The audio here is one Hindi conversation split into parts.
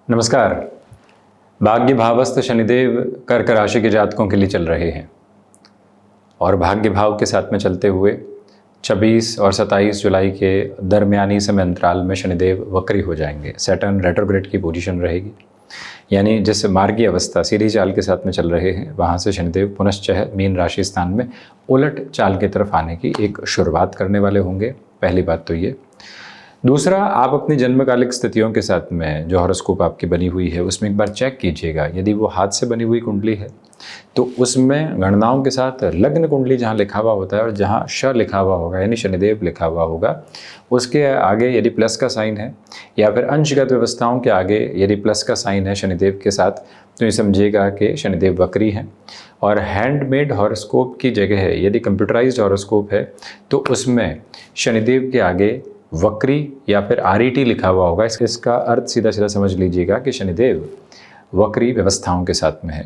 नमस्कार। भाग्य भावस्थ शनिदेव कर्क राशि के जातकों के लिए चल रहे हैं और भाग्य भाव के साथ में चलते हुए 26 और 27 जुलाई के दरमियानी समय अंतराल में शनिदेव वक्री हो जाएंगे। सैटर्न रेट्रोग्रेड की पोजीशन रहेगी, यानी जिस मार्गीय अवस्था सीधी चाल के साथ में चल रहे हैं वहाँ से शनिदेव पुनश्चः मीन राशि स्थान में उलट चाल की तरफ आने की एक शुरुआत करने वाले होंगे। पहली बात तो ये। दूसरा, आप अपनी जन्मकालिक स्थितियों के साथ में जो हॉरोस्कोप आपकी बनी हुई है उसमें एक बार चेक कीजिएगा। यदि वो हाथ से बनी हुई कुंडली है तो उसमें गणनाओं के साथ लग्न कुंडली जहाँ लिखा हुआ होता है और जहाँ श लिखा हुआ होगा यानी शनिदेव लिखा हुआ होगा, उसके आगे यदि प्लस का साइन है या फिर अंशगत व्यवस्थाओं के आगे यदि प्लस का साइन है शनिदेव के साथ, तो ये समझिएगा कि शनिदेव वक्री हैं। और हैंडमेड हॉरोस्कोप की जगह है यदि कंप्यूटराइज्ड हॉरोस्कोप है तो उसमें शनिदेव के आगे वक्री या फिर RET लिखा हुआ होगा। इसका अर्थ सीधा सीधा समझ लीजिएगा कि शनिदेव वक्री व्यवस्थाओं के साथ में है।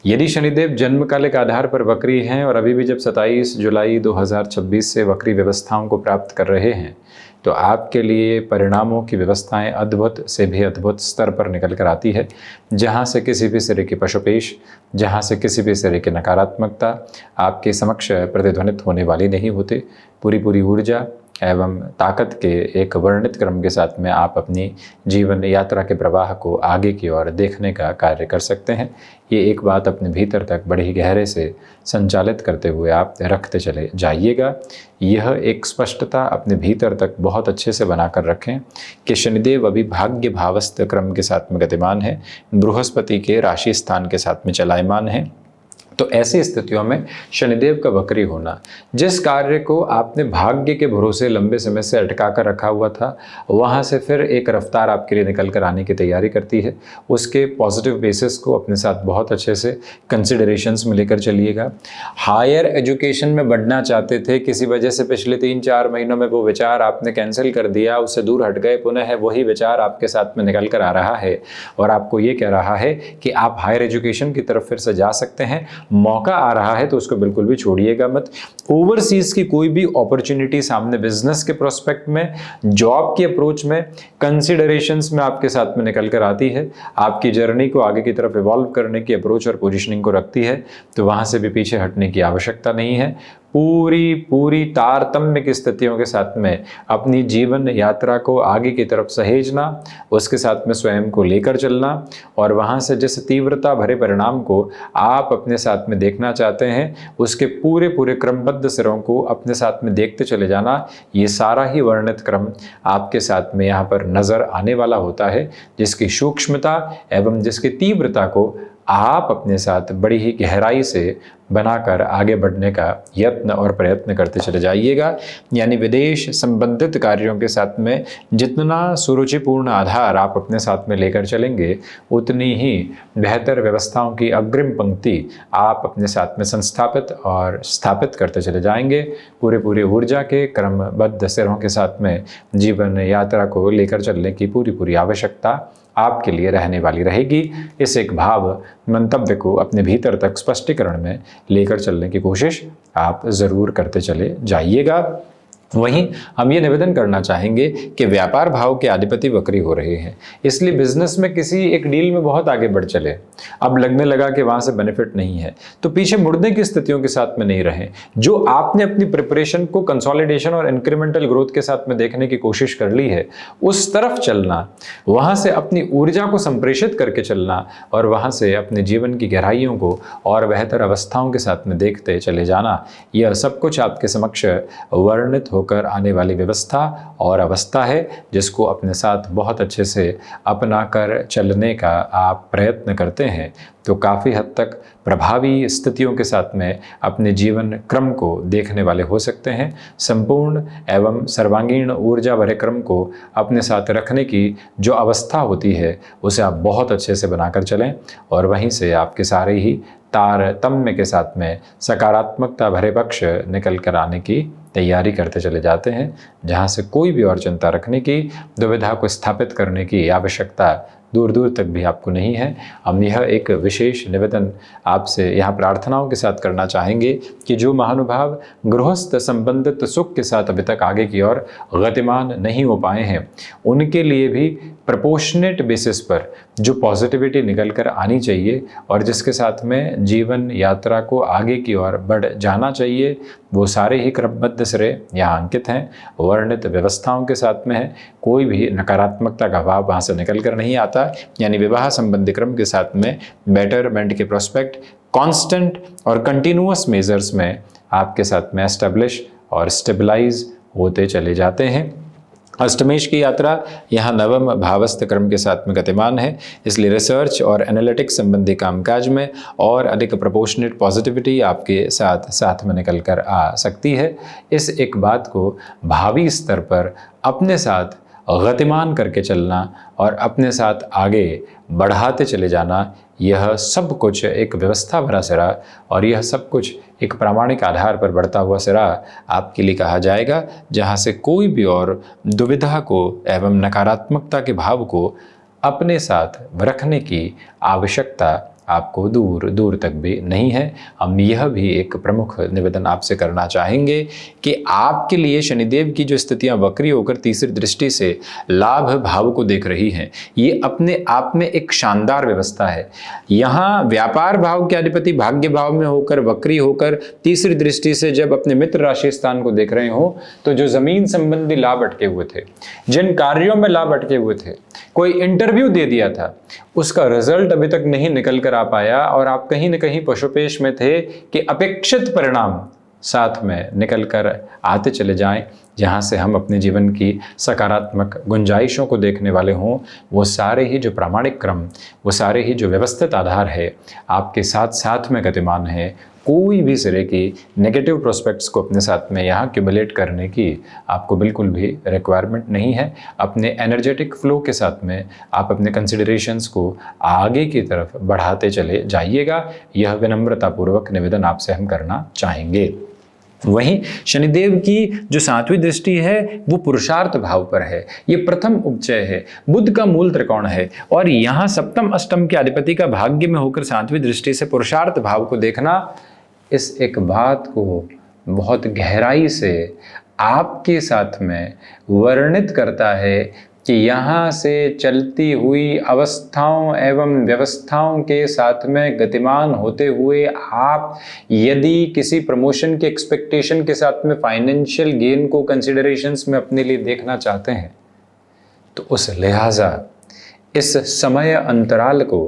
यदि शनिदेव जन्मकालिक आधार पर वक्री हैं और अभी भी जब 27 जुलाई 2026 से वक्री व्यवस्थाओं को प्राप्त कर रहे हैं तो आपके लिए परिणामों की व्यवस्थाएं अद्भुत से भी अद्भुत स्तर पर निकल कर आती है, जहां से किसी भी तरह की पशुपेश, जहां से किसी भी तरह की नकारात्मकता आपके समक्ष प्रतिध्वनित होने वाली नहीं होते। पूरी ऊर्जा एवं ताकत के एक वर्णित क्रम के साथ में आप अपनी जीवन यात्रा के प्रवाह को आगे की ओर देखने का कार्य कर सकते हैं। ये एक बात अपने भीतर तक बड़े ही गहरे से संचालित करते हुए आप रखते चले जाइएगा। यह एक स्पष्टता अपने भीतर तक बहुत अच्छे से बनाकर रखें कि शनिदेव अभी भाग्य भावस्थ क्रम के साथ में गतिमान है, बृहस्पति के राशि स्थान के साथ में चलायमान है। तो ऐसी स्थितियों में शनिदेव का वक्री होना, जिस कार्य को आपने भाग्य के भरोसे लंबे समय से अटका कर रखा हुआ था, वहाँ से फिर एक रफ्तार आपके लिए निकल कर आने की तैयारी करती है। उसके पॉजिटिव बेसिस को अपने साथ बहुत अच्छे से कंसिडरेशंस में लेकर चलिएगा। हायर एजुकेशन में बढ़ना चाहते थे, किसी वजह से पिछले 3-4 महीनों में वो विचार आपने कैंसिल कर दिया, उससे दूर हट गए, पुनः वही विचार आपके साथ में निकल कर आ रहा है और आपको ये कह रहा है कि आप हायर एजुकेशन की तरफ फिर से जा सकते हैं। मौका आ रहा है तो उसको बिल्कुल भी छोड़िएगा मत। ओवरसीज की कोई भी अपॉर्चुनिटी सामने बिजनेस के प्रोस्पेक्ट में, जॉब की अप्रोच में, कंसिडरेशंस में आपके साथ में निकल कर आती है, आपकी जर्नी को आगे की तरफ इवॉल्व करने की अप्रोच और पोजीशनिंग को रखती है, तो वहां से भी पीछे हटने की आवश्यकता नहीं है। पूरी तारतम्य की स्थितियों के साथ में अपनी जीवन यात्रा को आगे की तरफ सहेजना, उसके साथ में स्वयं को लेकर चलना और वहाँ से जिस तीव्रता भरे परिणाम को आप अपने साथ में देखना चाहते हैं उसके पूरे क्रमबद्ध सिरों को अपने साथ में देखते चले जाना, ये सारा ही वर्णित क्रम आपके साथ में यहाँ पर नज़र आने वाला होता है, जिसकी सूक्ष्मता एवं जिसकी तीव्रता को आप अपने साथ बड़ी ही गहराई से बनाकर आगे बढ़ने का यत्न और प्रयत्न करते चले जाइएगा। यानी विदेश संबंधित कार्यों के साथ में जितना सुरुचिपूर्ण आधार आप अपने साथ में लेकर चलेंगे, उतनी ही बेहतर व्यवस्थाओं की अग्रिम पंक्ति आप अपने साथ में संस्थापित और स्थापित करते चले जाएंगे। पूरी ऊर्जा के क्रमबद्ध सिरों के साथ में जीवन यात्रा को लेकर चलने की पूरी आवश्यकता आपके लिए रहने वाली रहेगी। इस एक भाव मंतव्य को अपने भीतर तक स्पष्टीकरण में लेकर चलने की कोशिश आप ज़रूर करते चले जाइएगा। वहीं हम ये निवेदन करना चाहेंगे कि व्यापार भाव के अधिपति वक्री हो रहे हैं, इसलिए बिजनेस में किसी एक डील में बहुत आगे बढ़ चले, अब लगने लगा कि वहाँ से बेनिफिट नहीं है, तो पीछे मुड़ने की स्थितियों के साथ में नहीं रहें। जो आपने अपनी प्रिपरेशन को कंसोलिडेशन और इंक्रीमेंटल ग्रोथ के साथ में देखने की कोशिश कर ली है, उस तरफ चलना, वहाँ से अपनी ऊर्जा को संप्रेषित करके चलना और वहाँ से अपने जीवन की गहराइयों को और बेहतर अवस्थाओं के साथ में देखते चले जाना, यह सब कुछ आपके समक्ष वर्णित होकर आने वाली व्यवस्था और अवस्था है, जिसको अपने साथ बहुत अच्छे से अपना कर चलने का आप प्रयत्न करते हैं तो काफ़ी हद तक प्रभावी स्थितियों के साथ में अपने जीवन क्रम को देखने वाले हो सकते हैं। संपूर्ण एवं सर्वांगीण ऊर्जा भरे क्रम को अपने साथ रखने की जो अवस्था होती है उसे आप बहुत अच्छे से बनाकर चलें और वहीं से आपके सारे ही तारतम्य के साथ में सकारात्मकता भरे पक्ष निकल कर आने की तैयारी करते चले जाते हैं, जहां से कोई भी और चिंता रखने की, दुविधा को स्थापित करने की आवश्यकता दूर दूर तक भी आपको नहीं है। हम यह एक विशेष निवेदन आपसे यहाँ प्रार्थनाओं के साथ करना चाहेंगे कि जो महानुभाव गृहस्थ संबंधित सुख के साथ अभी तक आगे की ओर गतिमान नहीं हो पाए हैं, उनके लिए भी प्रपोर्शनेट बेसिस पर जो पॉजिटिविटी निकल कर आनी चाहिए और जिसके साथ में जीवन यात्रा को आगे की ओर बढ़ जाना चाहिए, वो सारे ही क्रमबद्ध श्रेय यहाँ अंकित हैं, वर्णित व्यवस्थाओं के साथ में है। कोई भी नकारात्मकता का भाव वहाँ से निकल कर नहीं आता। यानी विवाह संबंधी क्रम के साथ में बेटरमेंट के प्रोस्पेक्ट कांस्टेंट और कंटिन्यूअस मेजर्स में आपके साथ में एस्टेब्लिश और स्टेबलाइज होते चले जाते हैं। अष्टमेश की यात्रा यहाँ नवम भावस्थ क्रम के साथ में गतिमान है, इसलिए रिसर्च और एनालिटिक्स संबंधी कामकाज में और अधिक प्रोपोर्शनेट पॉजिटिविटी आपके साथ साथ में निकल कर आ सकती है। इस एक बात को भावी स्तर पर अपने साथ गतिमान करके चलना और अपने साथ आगे बढ़ाते चले जाना, यह सब कुछ एक व्यवस्था भरा सिरा और यह सब कुछ एक प्रामाणिक आधार पर बढ़ता हुआ सिरा आपके लिए कहा जाएगा, जहाँ से कोई भी और दुविधा को एवं नकारात्मकता के भाव को अपने साथ रखने की आवश्यकता आपको दूर दूर तक भी नहीं है। हम यह भी एक प्रमुख निवेदन आपसे करना चाहेंगे कि आपके लिए शनिदेव की जो स्थितियां वक्री होकर तीसरी दृष्टि से लाभ भाव को देख रही हैं, ये अपने आप में एक शानदार व्यवस्था है। यहाँ व्यापार भाव के अधिपति भाग्य भाव में होकर वक्री होकर तीसरी दृष्टि से जब अपने मित्र राशि स्थान को देख रहे हो, तो जो जमीन संबंधी लाभ अटके हुए थे, जिन कार्यों में लाभ अटके हुए थे, कोई इंटरव्यू दे दिया था, उसका रिजल्ट अभी तक नहीं निकल कर आ पाया और आप कहीं न कहीं पशुपेश में थे कि अपेक्षित परिणाम साथ में निकल कर आते चले जाएं, जहां से हम अपने जीवन की सकारात्मक गुंजाइशों को देखने वाले हों। वो सारे ही जो प्रामाणिक क्रम, वो सारे ही जो व्यवस्थित आधार है, आपके साथ साथ में गतिमान है। कोई भी सिरे की नेगेटिव प्रोस्पेक्ट्स को अपने साथ में यहाँ क्यूमुलेट करने की आपको बिल्कुल भी रिक्वायरमेंट नहीं है। अपने एनर्जेटिक फ्लो के साथ में आप अपने कंसिडरेशंस को आगे की तरफ बढ़ाते चले जाइएगा। यह विनम्रतापूर्वक निवेदन आपसे हम करना चाहेंगे। वहीं शनिदेव की जो 7वीं दृष्टि है वो पुरुषार्थ भाव पर है। ये प्रथम उपचय है, बुध का मूल त्रिकोण है और यहाँ सप्तम अष्टम के अधिपति का भाग्य में होकर 7वीं दृष्टि से पुरुषार्थ भाव को देखना इस एक बात को बहुत गहराई से आपके साथ में वर्णित करता है कि यहाँ से चलती हुई अवस्थाओं एवं व्यवस्थाओं के साथ में गतिमान होते हुए आप यदि किसी प्रमोशन के एक्सपेक्टेशन के साथ में फाइनेंशियल गेन को कंसिडरेशंस में अपने लिए देखना चाहते हैं, तो उस लिहाजा इस समय अंतराल को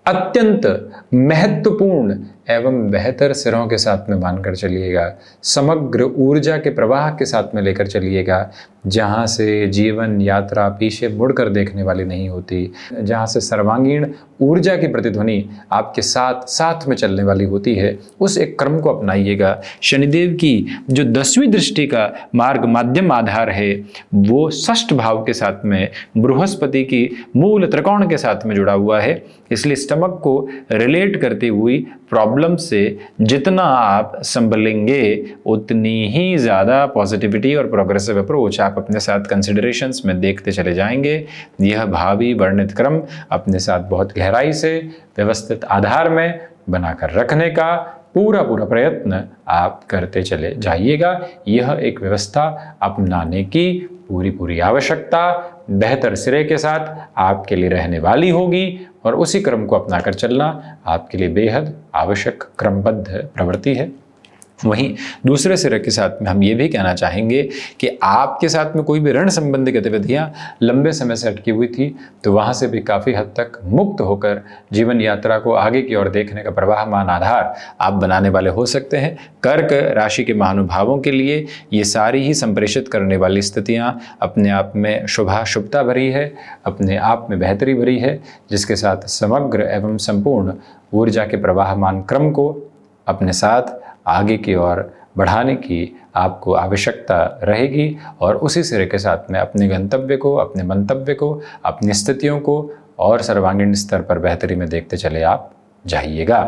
अत्यंत महत्वपूर्ण एवं बेहतर सिरों के साथ में मानकर चलिएगा। समग्र ऊर्जा के प्रवाह के साथ में लेकर चलिएगा, जहाँ से जीवन यात्रा पीछे मुड़कर देखने वाली नहीं होती, जहाँ से सर्वांगीण ऊर्जा की प्रतिध्वनि आपके साथ साथ में चलने वाली होती है। उस एक क्रम को अपनाइएगा। शनिदेव की जो 10वीं दृष्टि का मार्ग माध्यम आधार है वो षष्ठ भाव के साथ में बृहस्पति की मूल त्रिकोण के साथ में जुड़ा हुआ है। इसलिए स्टमक को रिलेट करती हुई प्रॉब्लम से जितना आप संभलेंगे उतनी ही ज़्यादा पॉजिटिविटी और प्रोग्रेसिव अप्रोच आप अपने साथ कंसिडरेशंस में देखते चले जाएंगे। यह भावी वर्णित क्रम अपने साथ बहुत गहराई से व्यवस्थित आधार में बनाकर रखने का पूरा प्रयत्न आप करते चले जाइएगा। यह एक व्यवस्था अपनाने की पूरी आवश्यकता बेहतर सिरे के साथ आपके लिए रहने वाली होगी और उसी क्रम को अपनाकर चलना आपके लिए बेहद आवश्यक क्रमबद्ध प्रवृत्ति है। वहीं दूसरे सिरे के साथ में हम ये भी कहना चाहेंगे कि आपके साथ में कोई भी ऋण संबंधी गतिविधियां लंबे समय से अटकी हुई थी, तो वहां से भी काफ़ी हद तक मुक्त होकर जीवन यात्रा को आगे की ओर देखने का प्रवाहमान आधार आप बनाने वाले हो सकते हैं। कर्क राशि के महानुभावों के लिए ये सारी ही संप्रेषित करने वाली स्थितियाँ अपने आप में शुभता भरी है, अपने आप में बेहतरी भरी है, जिसके साथ समग्र एवं संपूर्ण ऊर्जा के प्रवाहमान क्रम को अपने साथ आगे की ओर बढ़ाने की आपको आवश्यकता रहेगी और उसी सिरे के साथ में अपने गंतव्य को, अपने मंतव्य को, अपनी स्थितियों को और सर्वांगीण स्तर पर बेहतरी में देखते चले आप जाइएगा।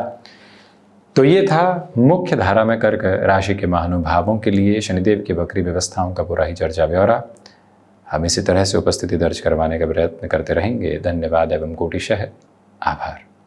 तो ये था मुख्य धारा में कर्क राशि के महानुभावों के लिए शनिदेव की वक्री व्यवस्थाओं का पूरा ही चर्चा ब्यौरा। हम इसी तरह से उपस्थिति दर्ज करवाने का प्रयत्न करते रहेंगे। धन्यवाद एवं कोटिशः आभार।